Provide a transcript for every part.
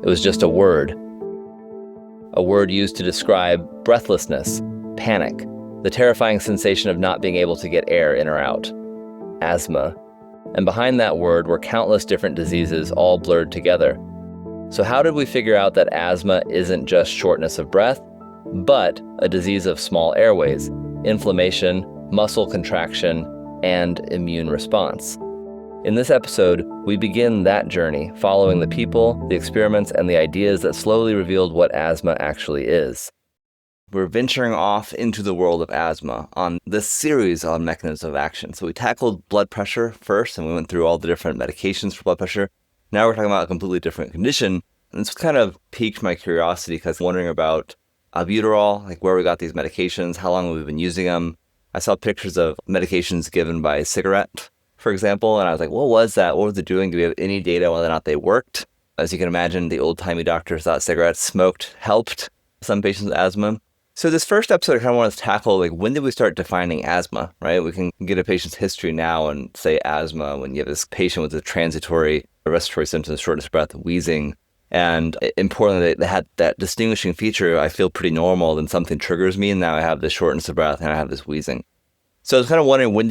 It was just a word used to describe breathlessness, panic, the terrifying sensation of not being able to get air in or out, asthma. And behind that word were countless different diseases all blurred together. So how did we figure out that asthma isn't just shortness of breath, but a disease of small airways, inflammation, muscle contraction, and immune response? In this episode, we begin that journey, following the people, the experiments, and the ideas that slowly revealed what asthma actually is. We're venturing off into the world of asthma on this series on mechanisms of action. So we tackled blood pressure first, and we went through all the different medications for blood pressure. Now we're talking about a completely different condition. And this kind of piqued my curiosity because I'm wondering about Albuterol, like where we got these medications, how long we've been using them. I saw pictures of medications given by cigarette, for example, and I was like, what was that? What was it doing? Do we have any data whether or not they worked? As you can imagine, the old-timey doctors thought cigarettes smoked helped some patients with asthma. So this first episode, I kind of want to tackle, like, when did we start defining asthma, right? We can get a patient's history now and say asthma when you have this patient with a transitory respiratory symptoms, shortness of breath, wheezing. And importantly, they had that distinguishing feature. I feel pretty normal, then something triggers me, and now I have this shortness of breath and I have this wheezing. So I was kind of wondering, when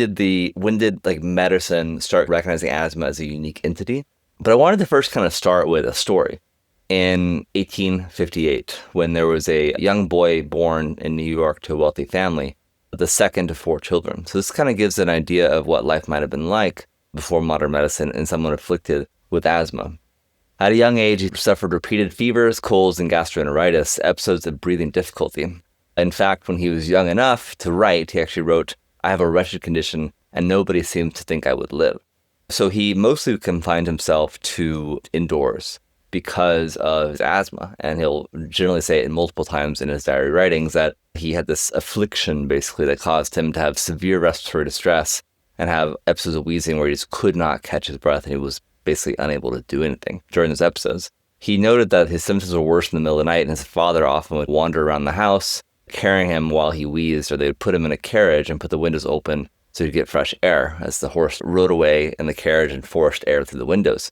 did medicine start recognizing asthma as a unique entity? But I wanted to first kind of start with a story. In 1858, when there was a young boy born in New York to a wealthy family, the second of 4 children. So this kind of gives an idea of what life might have been like before modern medicine in someone afflicted with asthma. At a young age, he suffered repeated fevers, colds, and gastroenteritis, episodes of breathing difficulty. In fact, when he was young enough to write, he actually wrote, "I have a wretched condition, and nobody seems to think I would live." So he mostly confined himself to indoors because of his asthma. And he'll generally say it multiple times in his diary writings that he had this affliction, basically, that caused him to have severe respiratory distress and have episodes of wheezing where he just could not catch his breath, and he was basically unable to do anything during those episodes. He noted that his symptoms were worse in the middle of the night, and his father often would wander around the house carrying him while he wheezed, or they would put him in a carriage and put the windows open so he'd get fresh air as the horse rode away in the carriage and forced air through the windows.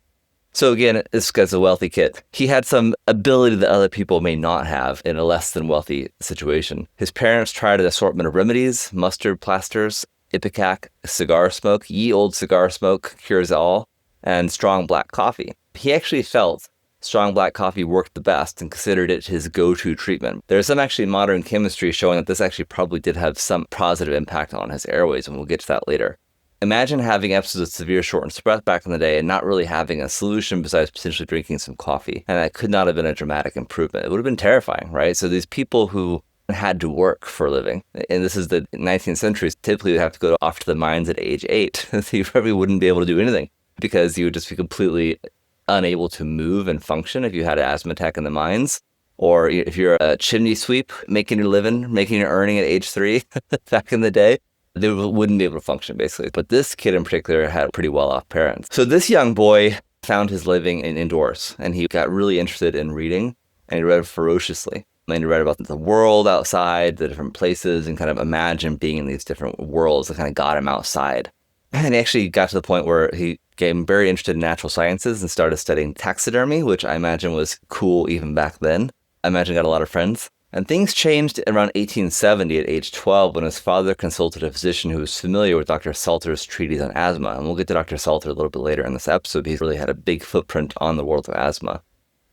So again, this guy's a wealthy kid. He had some ability that other people may not have in a less than wealthy situation. His parents tried an assortment of remedies: mustard plasters, ipecac, cigar smoke, ye old cigar smoke cures all, and strong black coffee. He actually felt strong black coffee worked the best and considered it his go-to treatment. There's some actually modern chemistry showing that this actually probably did have some positive impact on his airways, and we'll get to that later. Imagine having episodes of severe shortness of breath back in the day and not really having a solution besides potentially drinking some coffee. And that could not have been a dramatic improvement. It would have been terrifying, right? So these people who had to work for a living, and this is the 19th century, typically would have to go off to the mines at age 8. So you probably wouldn't be able to do anything because you would just be completely unable to move and function if you had an asthma attack in the mines. Or if you're a chimney sweep, making your living, making your earning at age 3 back in the day, they wouldn't be able to function, basically. But this kid in particular had pretty well-off parents. So this young boy found his living indoors, and he got really interested in reading, and he read ferociously. And he read about the world outside, the different places, and kind of imagined being in these different worlds that kind of got him outside. And he actually got to the point where he became very interested in natural sciences and started studying taxidermy, which I imagine was cool even back then. I imagine he got a lot of friends. And things changed around 1870 at age 12 when his father consulted a physician who was familiar with Dr. Salter's treatise on asthma. And we'll get to Dr. Salter a little bit later in this episode. He's really had a big footprint on the world of asthma.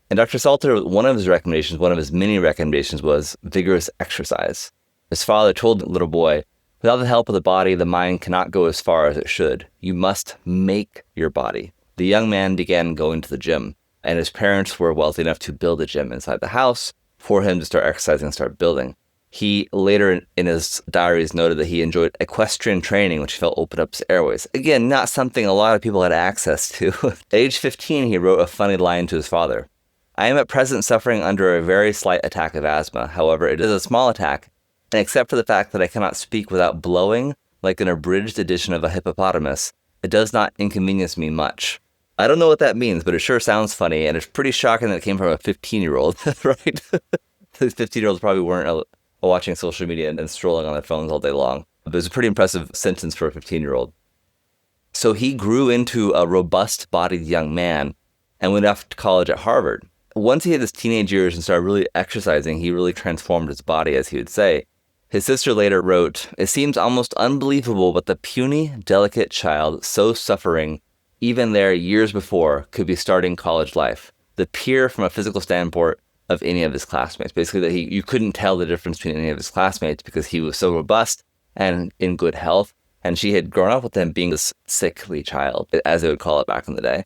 And Dr. Salter, one of his many recommendations was vigorous exercise. His father told the little boy, "Without the help of the body, the mind cannot go as far as it should. You must make your body." The young man began going to the gym, and his parents were wealthy enough to build a gym inside the house for him to start exercising and start building. He later in his diaries noted that he enjoyed equestrian training, which he felt opened up his airways. Again, not something a lot of people had access to. At age 15, he wrote a funny line to his father: "I am at present suffering under a very slight attack of asthma. However, it is a small attack, and except for the fact that I cannot speak without blowing like an abridged edition of a hippopotamus, it does not inconvenience me much." I don't know what that means, but it sure sounds funny, and it's pretty shocking that it came from a 15-year-old, right? These 15-year-olds probably weren't watching social media and strolling on their phones all day long. But it was a pretty impressive sentence for a 15-year-old. So he grew into a robust-bodied young man and went off to college at Harvard. Once he hit his teenage years and started really exercising, he really transformed his body, as he would say. His sister later wrote, "It seems almost unbelievable, but the puny, delicate child, so suffering, even there years before, could be starting college life. The peer from a physical standpoint of any of his classmates." Basically, that you couldn't tell the difference between any of his classmates because he was so robust and in good health. And she had grown up with him being this sickly child, as they would call it back in the day.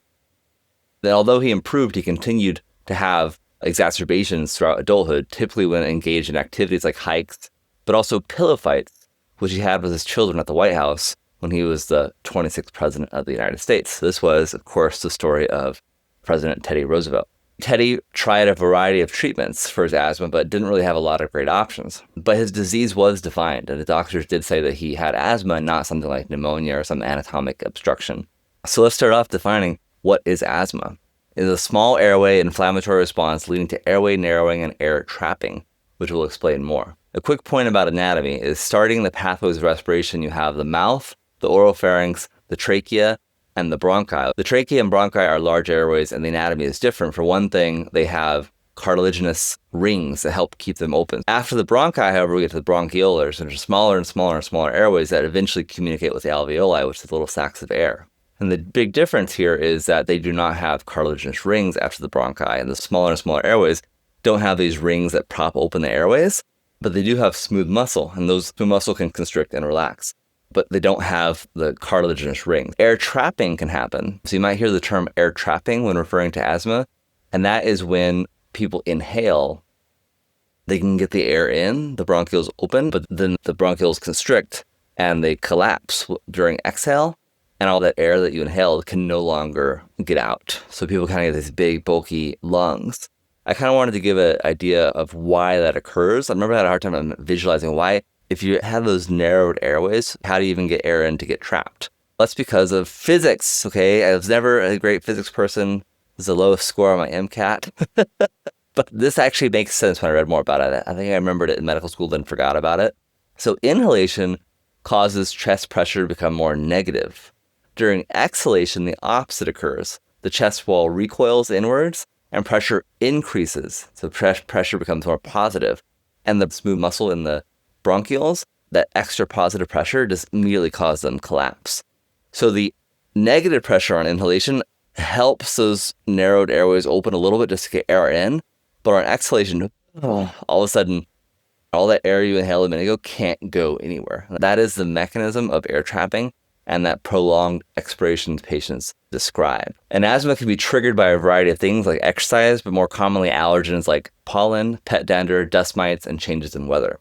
Then although he improved, he continued to have exacerbations throughout adulthood, typically when engaged in activities like hikes, but also pillow fights, which he had with his children at the White House when he was the 26th president of the United States. This was, of course, the story of President Teddy Roosevelt. Teddy tried a variety of treatments for his asthma, but didn't really have a lot of great options. But his disease was defined, and the doctors did say that he had asthma, not something like pneumonia or some anatomic obstruction. So let's start off defining what is asthma. It is a small airway inflammatory response leading to airway narrowing and air trapping, which we'll explain more. A quick point about anatomy is starting the pathways of respiration, you have the mouth, the oropharynx, the trachea, and the bronchi. The trachea and bronchi are large airways, and the anatomy is different. For one thing, they have cartilaginous rings that help keep them open. After the bronchi, however, we get to the bronchioles, which are smaller and smaller and smaller airways that eventually communicate with the alveoli, which is little sacs of air. And the big difference here is that they do not have cartilaginous rings after the bronchi, and the smaller and smaller airways don't have these rings that prop open the airways, but they do have smooth muscle, and those smooth muscle can constrict and relax. But they don't have the cartilaginous rings. Air trapping can happen. So you might hear the term air trapping when referring to asthma, and that is when people inhale, they can get the air in, the bronchioles open, but then the bronchioles constrict and they collapse during exhale, and all that air that you inhaled can no longer get out. So people kind of get these big, bulky lungs. I kind of wanted to give an idea of why that occurs. I remember I had a hard time visualizing why. If you have those narrowed airways, how do you even get air in to get trapped? That's because of physics, okay? I was never a great physics person. This is the lowest score on my MCAT. But this actually makes sense when I read more about it. I think I remembered it in medical school, then forgot about it. So inhalation causes chest pressure to become more negative. During exhalation, the opposite occurs. The chest wall recoils inwards and pressure increases. So pressure becomes more positive. And the smooth muscle in the bronchioles, that extra positive pressure just immediately causes them to collapse. So the negative pressure on inhalation helps those narrowed airways open a little bit just to get air in. But on exhalation, all of a sudden, all that air you inhaled a minute ago can't go anywhere. That is the mechanism of air trapping and that prolonged expiration patients describe. And asthma can be triggered by a variety of things like exercise, but more commonly allergens like pollen, pet dander, dust mites, and changes in weather.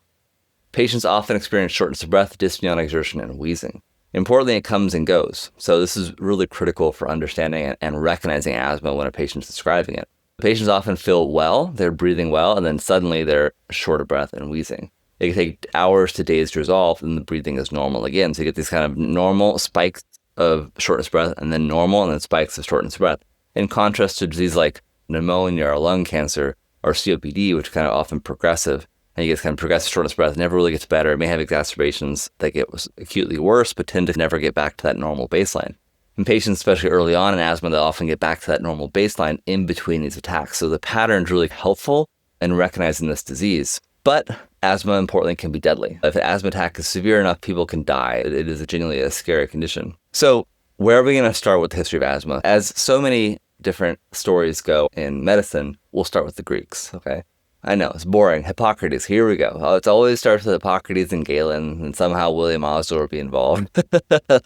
Patients often experience shortness of breath, dyspnea on exertion, and wheezing. Importantly, it comes and goes. So this is really critical for understanding and recognizing asthma when a patient's describing it. Patients often feel well, they're breathing well, and then suddenly they're short of breath and wheezing. It can take hours to days to resolve, and the breathing is normal again. So you get these kind of normal spikes of shortness of breath, and then normal, and then spikes of shortness of breath. In contrast to disease like pneumonia or lung cancer or COPD, which are kind of often progressive, and you get kind of progressive shortness of breath, never really gets better. It may have exacerbations that get acutely worse, but tend to never get back to that normal baseline. In patients, especially early on in asthma, they'll often get back to that normal baseline in between these attacks. So the pattern is really helpful in recognizing this disease. But asthma, importantly, can be deadly. If an asthma attack is severe enough, people can die. It is genuinely a scary condition. So where are we going to start with the history of asthma? As so many different stories go in medicine, we'll start with the Greeks, okay? I know, it's boring. Hippocrates, here we go. It always starts with Hippocrates and Galen, and somehow William Osler will be involved.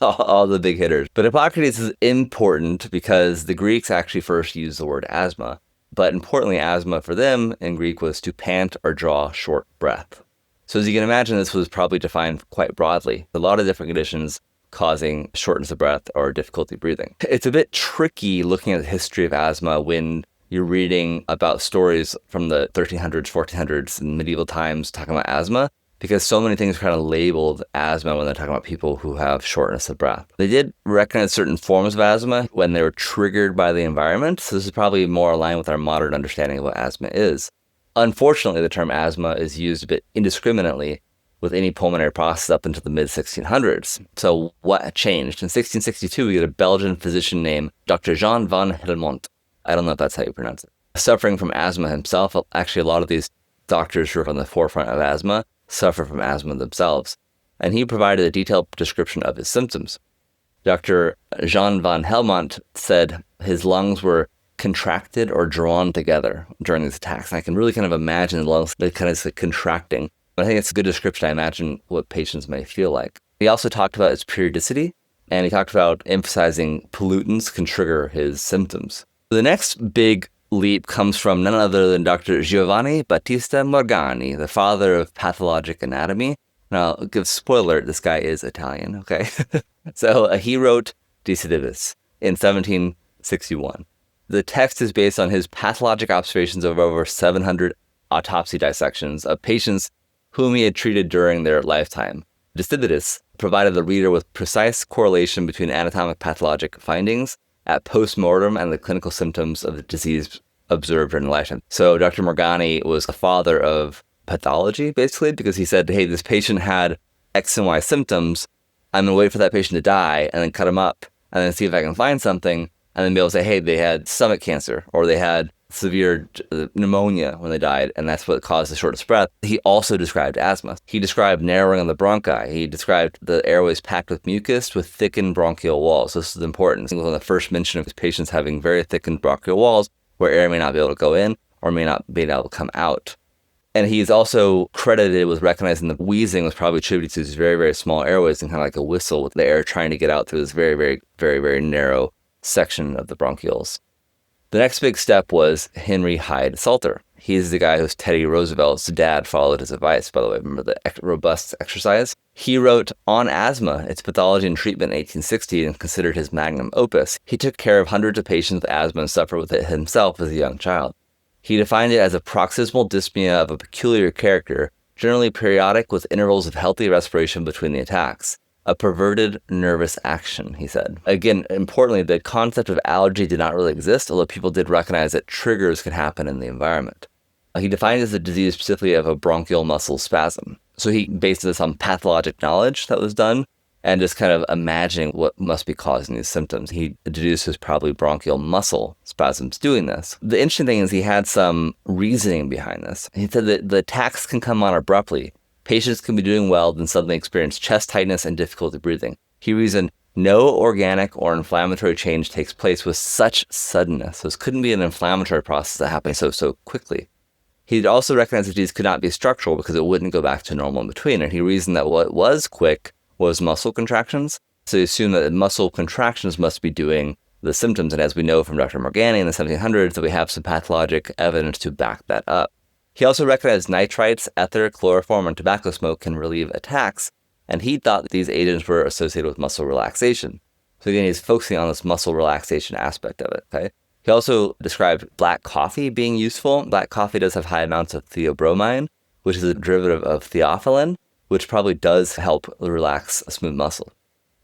all the big hitters. But Hippocrates is important because the Greeks actually first used the word asthma. But importantly, asthma for them in Greek was to pant or draw short breath. So as you can imagine, this was probably defined quite broadly. A lot of different conditions causing shortness of breath or difficulty breathing. It's a bit tricky looking at the history of asthma when you're reading about stories from the 1300s, 1400s, and medieval times talking about asthma, because so many things are kind of labeled asthma when they're talking about people who have shortness of breath. They did recognize certain forms of asthma when they were triggered by the environment, so this is probably more aligned with our modern understanding of what asthma is. Unfortunately, the term asthma is used a bit indiscriminately with any pulmonary process up until the mid-1600s. So what changed? In 1662, we get a Belgian physician named Dr. Jean van Helmont. I don't know if that's how you pronounce it. suffering from asthma himself. Actually, a lot of these doctors who are on the forefront of asthma suffer from asthma themselves. And he provided a detailed description of his symptoms. Dr. Jean van Helmont said his lungs were contracted or drawn together during these attacks. And I can really kind of imagine the lungs kind of contracting. I think it's a good description. I imagine what patients may feel like. He also talked about its periodicity, and he talked about emphasizing pollutants can trigger his symptoms. The next big leap comes from none other than Dr. Giovanni Battista Morgagni, the father of pathologic anatomy. Now, I'll give spoiler, this guy is Italian, okay? So he wrote De Sedibus in 1761. The text is based on his pathologic observations of over 700 autopsy dissections of patients whom he had treated during their lifetime. De Sedibus provided the reader with precise correlation between anatomic pathologic findings at post-mortem and the clinical symptoms of the disease observed during lifetime. So Dr. Morgagni was the father of pathology, basically, because he said, hey, this patient had X and Y symptoms. I'm going to wait for that patient to die and then cut him up and then see if I can find something and then be able to say, hey, they had stomach cancer or they had severe pneumonia when they died, and that's what caused the shortness of breath. He also described asthma. He described narrowing of the bronchi. He described the airways packed with mucus with thickened bronchial walls. This is important. It was the first mention of his patients having very thickened bronchial walls where air may not be able to go in or may not be able to come out. And he's also credited with recognizing that wheezing was probably attributed to these very, very small airways and kind of like a whistle with the air trying to get out through this very, very, very, very narrow section of the bronchioles. The next big step was Henry Hyde Salter. He's the guy who's Teddy Roosevelt's dad followed his advice, by the way. Remember the robust exercise? He wrote On Asthma, Its Pathology and Treatment in 1860 and considered his magnum opus. He took care of hundreds of patients with asthma and suffered with it himself as a young child. He defined it as a paroxysmal dyspnea of a peculiar character, generally periodic with intervals of healthy respiration between the attacks. A perverted nervous action, he said. Again, importantly, the concept of allergy did not really exist, although people did recognize that triggers could happen in the environment. He defined it as a disease specifically of a bronchial muscle spasm. So he based this on pathologic knowledge that was done and just kind of imagining what must be causing these symptoms. He deduced it was probably bronchial muscle spasms doing this. The interesting thing is he had some reasoning behind this. He said that the attacks can come on abruptly. Patients can be doing well, then suddenly experience chest tightness and difficulty breathing. He reasoned no organic or inflammatory change takes place with such suddenness. So this couldn't be an inflammatory process that happened so quickly. He'd also recognized that these could not be structural because it wouldn't go back to normal in between. And he reasoned that what was quick was muscle contractions. So he assumed that muscle contractions must be doing the symptoms. And as we know from Dr. Morgagni in the 1700s, that we have some pathologic evidence to back that up. He also recognized nitrites, ether, chloroform, and tobacco smoke can relieve attacks, and he thought that these agents were associated with muscle relaxation. So again, he's focusing on this muscle relaxation aspect of it, okay? He also described black coffee being useful. Black coffee does have high amounts of theobromine, which is a derivative of theophylline, which probably does help relax a smooth muscle.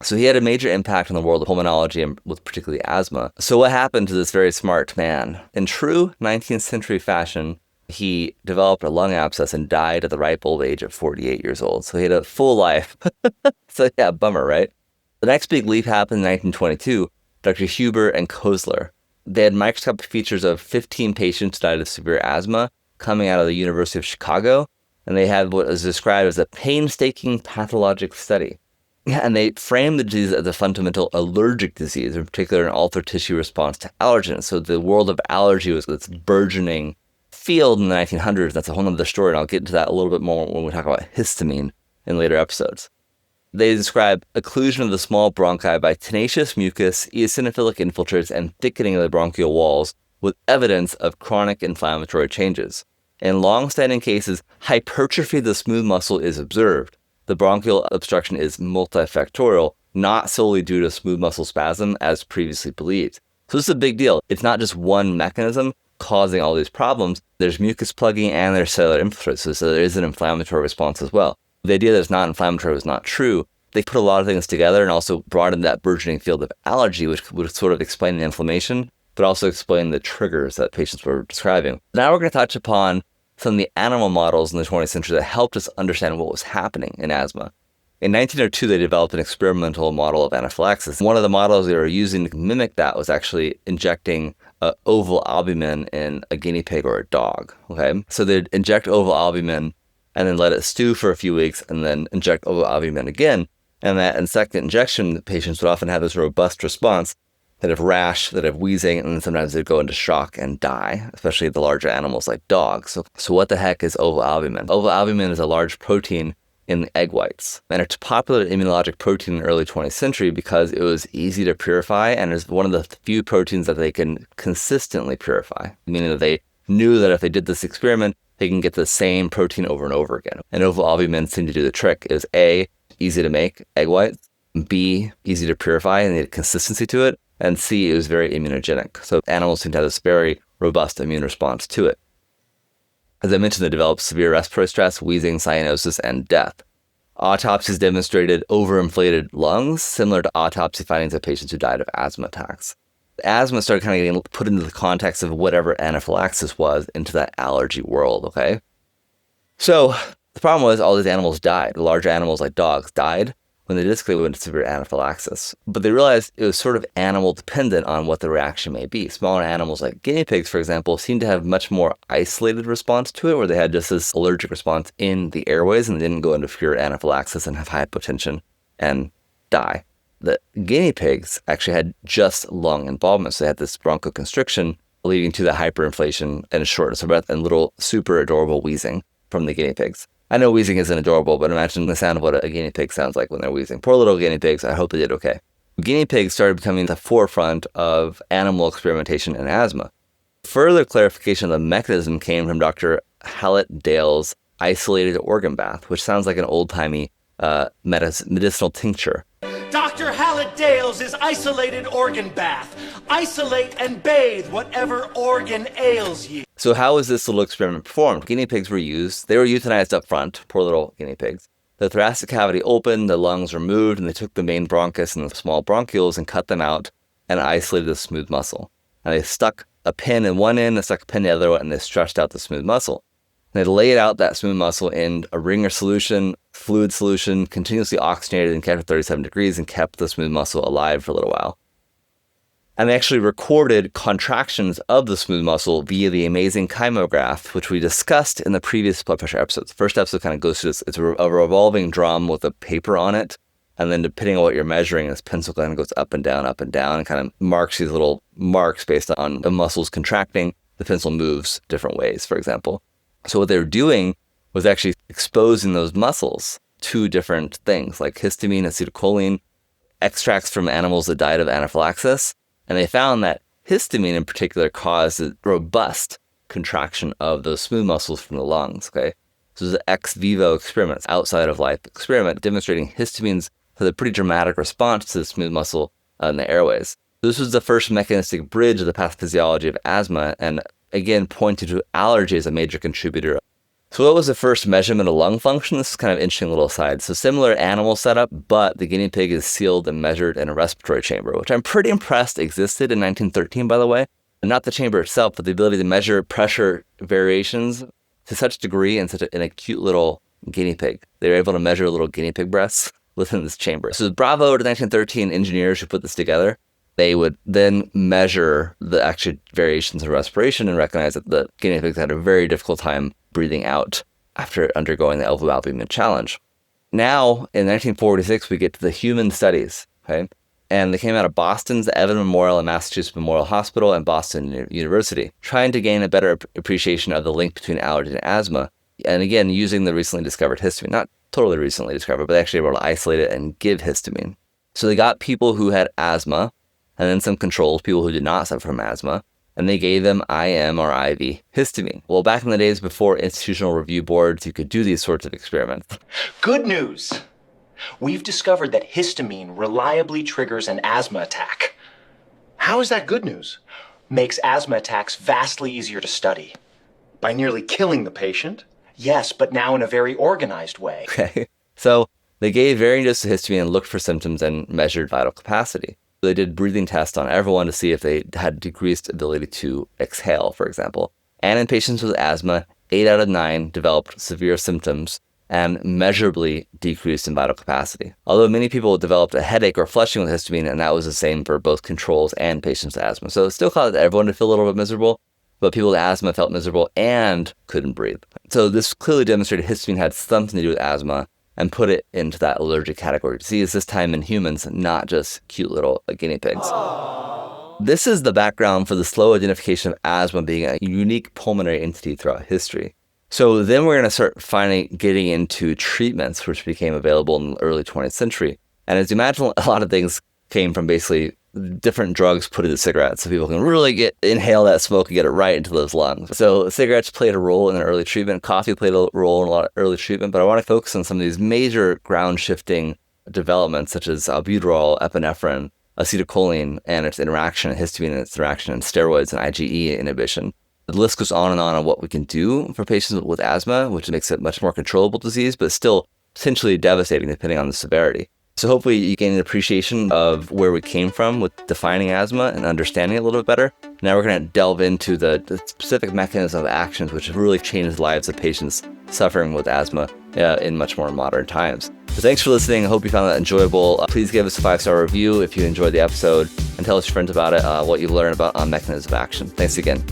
So he had a major impact on the world of pulmonology and with particularly asthma. So what happened to this very smart man? In true 19th century fashion, he developed a lung abscess and died at the ripe old age of 48 years old. So he had a full life. So yeah, bummer, right? The next big leap happened in 1922. Dr. Huber and Kozler. They had microscopic features of 15 patients who died of severe asthma coming out of the University of Chicago. And they had what is described as a painstaking pathologic study. And they framed the disease as a fundamental allergic disease, in particular an altered tissue response to allergens. So the world of allergy was this burgeoning field in the 1900s. That's a whole other story, and I'll get into that a little bit more when we talk about histamine in later episodes. They describe occlusion of the small bronchi by tenacious mucus, eosinophilic infiltrates, and thickening of the bronchial walls with evidence of chronic inflammatory changes. In long-standing cases, hypertrophy of the smooth muscle is observed. The bronchial obstruction is multifactorial, not solely due to smooth muscle spasm as previously believed. So this is a big deal. It's not just one mechanism causing all these problems. There's mucus plugging and there's cellular infiltrates, so there is an inflammatory response as well. The idea that it's not inflammatory was not true. They put a lot of things together and also brought in that burgeoning field of allergy, which would sort of explain the inflammation, but also explain the triggers that patients were describing. Now we're going to touch upon some of the animal models in the 20th century that helped us understand what was happening in asthma. In 1902, they developed an experimental model of anaphylaxis. One of the models they were using to mimic that was actually injecting oval albumin in a guinea pig or a dog, okay? So they'd inject oval albumin and then let it stew for a few weeks and then inject oval albumin again. And that in second injection, the patients would often have this robust response. They'd have rash, they'd have wheezing, and then sometimes they'd go into shock and die, especially the larger animals like dogs. So what the heck is oval albumin? Oval albumin is a large protein in the egg whites. And it's a popular immunologic protein in the early 20th century because it was easy to purify and is one of the few proteins that they can consistently purify, meaning that they knew that if they did this experiment, they can get the same protein over and over again. And oval albumin seemed to do the trick. It was A, easy to make egg whites, B, easy to purify and they had consistency to it, and C, it was very immunogenic. So animals seem to have this very robust immune response to it. As I mentioned, they developed severe respiratory stress, wheezing, cyanosis, and death. Autopsies demonstrated overinflated lungs, similar to autopsy findings of patients who died of asthma attacks. Asthma started kind of getting put into the context of whatever anaphylaxis was into that allergy world, okay? So the problem was all these animals died. The larger animals like dogs died when they basically went into severe anaphylaxis. But they realized it was sort of animal dependent on what the reaction may be. Smaller animals like guinea pigs, for example, seemed to have much more isolated response to it, where they had just this allergic response in the airways and they didn't go into pure anaphylaxis and have hypotension and die. The guinea pigs actually had just lung involvement, so they had this bronchoconstriction leading to the hyperinflation and shortness of breath and little super adorable wheezing from the guinea pigs. I know wheezing isn't adorable, but imagine the sound of what a guinea pig sounds like when they're wheezing. Poor little guinea pigs. I hope they did okay. Guinea pigs started becoming the forefront of animal experimentation in asthma. Further clarification of the mechanism came from Dr. Hallett Dale's isolated organ bath, which sounds like an old-timey medicinal tincture. Dr. Hallett Dale's is isolated organ bath. Isolate and bathe whatever organ ails you. So how was this little experiment performed? Guinea pigs were used. They were euthanized up front, poor little guinea pigs. The thoracic cavity opened, the lungs removed, and they took the main bronchus and the small bronchioles and cut them out and isolated the smooth muscle. And they stuck a pin in one end, they stuck a pin in the other one, and they stretched out the smooth muscle. And they laid out that smooth muscle in a Ringer solution, fluid solution, continuously oxygenated and kept at 37 degrees and kept the smooth muscle alive for a little while. And they actually recorded contractions of the smooth muscle via the amazing kymograph, which we discussed in the previous blood pressure episodes. The first episode kind of goes through this. It's a revolving drum with a paper on it. And then depending on what you're measuring, this pencil kind of goes up and down, and kind of marks these little marks based on the muscles contracting. The pencil moves different ways, for example. So what they were doing was actually exposing those muscles to different things like histamine, acetylcholine, extracts from animals that died of anaphylaxis. And they found that histamine in particular caused a robust contraction of those smooth muscles from the lungs, okay? So this is an ex vivo experiment, outside of life experiment, demonstrating histamines had a pretty dramatic response to the smooth muscle in the airways. This was the first mechanistic bridge of the pathophysiology of asthma, and again pointed to allergy as a major contributor. So what was the first measurement of lung function? This is kind of an interesting little aside. So similar animal setup, but the guinea pig is sealed and measured in a respiratory chamber, which I'm pretty impressed existed in 1913, by the way. And not the chamber itself, but the ability to measure pressure variations to such degree in such an acute little guinea pig. They were able to measure little guinea pig breasts within this chamber. So bravo to 1913 engineers who put this together. They would then measure the actual variations of respiration and recognize that the guinea pigs had a very difficult time breathing out after undergoing the oval albumin challenge. Now, in 1946, we get to the human studies, okay? And they came out of Boston's Evan Memorial and Massachusetts Memorial Hospital and Boston University, trying to gain a better appreciation of the link between allergy and asthma. And again, using the recently discovered histamine, not totally recently discovered, but they actually were able to isolate it and give histamine. So they got people who had asthma, and then some controls, people who did not suffer from asthma, and they gave them IM or IV histamine. Well, back in the days before institutional review boards, you could do these sorts of experiments. Good news. We've discovered that histamine reliably triggers an asthma attack. How is that good news? Makes asthma attacks vastly easier to study. By nearly killing the patient? Yes, but now in a very organized way. Okay, so they gave varying doses of histamine and looked for symptoms and measured vital capacity. They did breathing tests on everyone to see if they had decreased ability to exhale, for example. And in patients with asthma, 8 out of 9 developed severe symptoms and measurably decreased in vital capacity. Although many people developed a headache or flushing with histamine, and that was the same for both controls and patients with asthma. So it still caused everyone to feel a little bit miserable, but people with asthma felt miserable and couldn't breathe. So this clearly demonstrated histamine had something to do with asthma and put it into that allergic category disease, this time in humans, not just cute little guinea pigs. This is the background for the slow identification of asthma being a unique pulmonary entity throughout history. So then we're going to start finally getting into treatments, which became available in the early 20th century. And as you imagine, a lot of things came from basically different drugs put into cigarettes so people can really inhale that smoke and get it right into those lungs. So cigarettes played a role in early treatment. Coffee played a role in a lot of early treatment. But I want to focus on some of these major ground-shifting developments, such as albuterol, epinephrine, acetylcholine, and its interaction, histamine and its interaction, and steroids and IgE inhibition. The list goes on what we can do for patients with asthma, which makes it a much more controllable disease, but still potentially devastating depending on the severity. So hopefully you gain an appreciation of where we came from with defining asthma and understanding it a little bit better. Now we're going to delve into the specific mechanism of actions which have really changed the lives of patients suffering with asthma in much more modern times. So thanks for listening. I hope you found that enjoyable. Please give us a 5-star review if you enjoyed the episode and tell us your friends about it, what you learned about on mechanism of action. Thanks again.